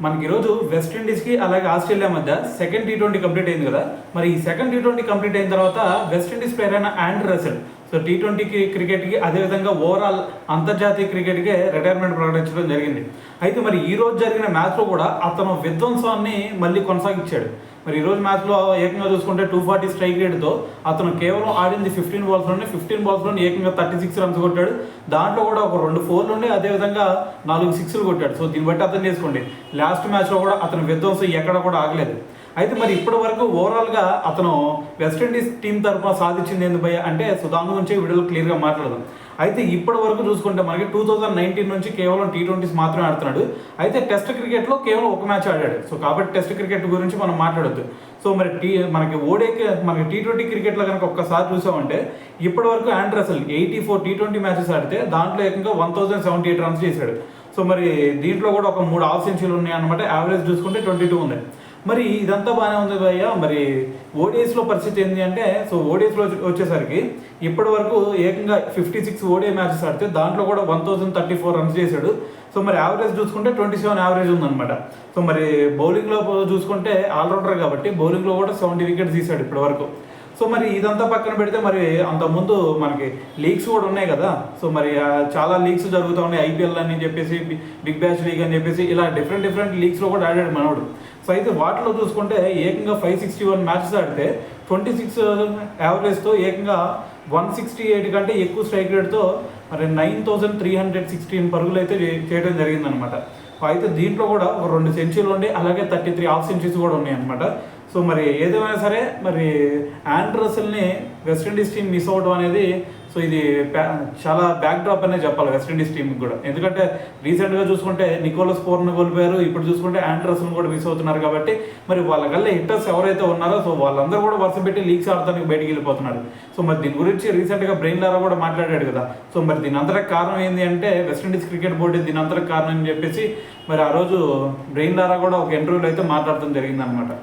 మనకి ఈరోజు వెస్టిండీస్కి అలాగే ఆస్ట్రేలియా మధ్య సెకండ్ టీ20 కంప్లీట్ అయింది కదా. మరి ఈ సెకండ్ టీ20 కంప్లీట్ అయిన తర్వాత వెస్టిండీస్ ప్లేయర్ అయిన ఆండ్రూ రసెల్ సో టీ20కి క్రికెట్కి అదేవిధంగా ఓవరాల్ అంతర్జాతీయ క్రికెట్కే రిటైర్మెంట్ ప్రకటించడం జరిగింది. అయితే మరి ఈ రోజు జరిగిన మ్యాచ్లో కూడా అతను విధ్వంసాన్ని మళ్ళీ కొనసాగించాడు. మరి ఈరోజు మ్యాచ్లో ఏకంగా చూసుకుంటే 240 స్ట్రైక్ రేట్తో అతను కేవలం ఆడింది 15 బాల్స్లోనే ఏకంగా 36 రన్స్ కొట్టాడు. దాంట్లో కూడా ఒక 2 4 నుండి అదేవిధంగా 4 6లు కొట్టాడు. సో దీన్ని బట్టి అర్థం చేసుకోండి, లాస్ట్ మ్యాచ్లో కూడా అతను విధ్వంసం ఎక్కడ కూడా ఆగలేదు. అయితే మరి ఇప్పటి వరకు ఓవరాల్గా అతను వెస్టిండీస్ టీం తరఫున సాధించింది ఏంది భయ్య అంటే, సో దాని గురించి వీడియోలో క్లియర్గా మాట్లాడదాం. అయితే ఇప్పటి వరకు చూసుకుంటే మనకి 2019 నుంచి కేవలం టీ20s మాత్రమే ఆడుతున్నాడు. అయితే టెస్ట్ క్రికెట్లో కేవలం ఒక మ్యాచ్ ఆడాడు. సో కాబట్టి టెస్ట్ క్రికెట్ గురించి మనం మాట్లాడొద్దు. సో మరి మనకి మనకి టీ20 క్రికెట్లో కనుక ఒక్కసారి చూసామంటే ఇప్పటి వరకు ఆండ్రూ రసెల్ 84 టీ20 మ్యాచెస్ ఆడితే దాంట్లో ఏకంగా 1078 రన్స్ చేశాడు. సో మరి దీంట్లో కూడా ఒక 3 హాఫ్ సెంచరీలు ఉన్నాయి అనమాట. యావరేజ్ చూసుకుంటే 22 ఉంది. మరి ఇదంతా బాగానే ఉంది భయ్య. మరి ఓడిఐస్లో పరిస్థితి ఏంటి అంటే, సో ఓడిఐస్లో వచ్చేసరికి ఇప్పటి వరకు ఏకంగా 56 ఓడిఐ మ్యాచెస్ ఆడితే దాంట్లో కూడా 1034 రన్స్ చేశాడు. సో మరి యావరేజ్ చూసుకుంటే 27 యావరేజ్ ఉందన్నమాట. సో మరి బౌలింగ్లో చూసుకుంటే ఆల్రౌండర్ కాబట్టి బౌలింగ్లో కూడా 70 వికెట్స్ తీశాడు ఇప్పటి వరకు. సో మరి ఇదంతా పక్కన పెడితే మరి అంతకుముందు మనకి లీగ్స్ కూడా ఉన్నాయి కదా. సో మరి చాలా లీగ్స్ జరుగుతూ ఉన్నాయి, ఐపీఎల్ అని చెప్పేసి, బిగ్ బ్యాష్ లీగ్ అని చెప్పేసి ఇలా డిఫరెంట్ లీగ్స్లో కూడా ఆడాడు మనోడు. సో అయితే వాటిలో చూసుకుంటే ఏకంగా 561 మ్యాచెస్ ఆడితే 26 యావరేజ్తో ఏకంగా 168 కంటే ఎక్కువ స్ట్రైక్ రేట్తో మరి 9316 పరుగులు అయితే చేయడం జరిగిందనమాట. అయితే దీంట్లో కూడా ఒక 2 సెంచరీలు ఉండి అలాగే 33 హాఫ్ సెంచరీస్ కూడా ఉన్నాయి అనమాట. సో మరి ఏదేమైనా సరే మరి ఆండ్రూ రసెల్ని వెస్టిండీస్ టీం మిస్ అవ్వడం అనేది, సో ఇది చాలా బ్యాక్ డ్రాప్ అనే చెప్పాలి వెస్టిండీస్ టీంకి కూడా. ఎందుకంటే రీసెంట్గా చూసుకుంటే నికోలస్ పూర్ణ కోల్పోయారు, ఇప్పుడు చూసుకుంటే ఆండ్రూ రసెల్ని కూడా మిస్ అవుతున్నారు. కాబట్టి మరి వాళ్ళకల్లా హిట్టర్స్ ఎవరైతే ఉన్నారో సో వాళ్ళందరూ కూడా వరుస పెట్టి లీగ్స్ ఆడటానికి బయటికి వెళ్ళిపోతున్నారు. సో మరి దీని గురించి రీసెంట్గా బ్రెయిన్ లారా కూడా మాట్లాడాడు కదా. సో మరి దీని అంతటికి కారణం ఏంటి అంటే వెస్టిండీస్ క్రికెట్ బోర్డు దీని అంతటికి కారణం అని చెప్పేసి మరి ఆ రోజు బ్రెయిన్ లారా కూడా ఒక ఇంటర్వ్యూలో అయితే మాట్లాడటం జరిగిందనమాట.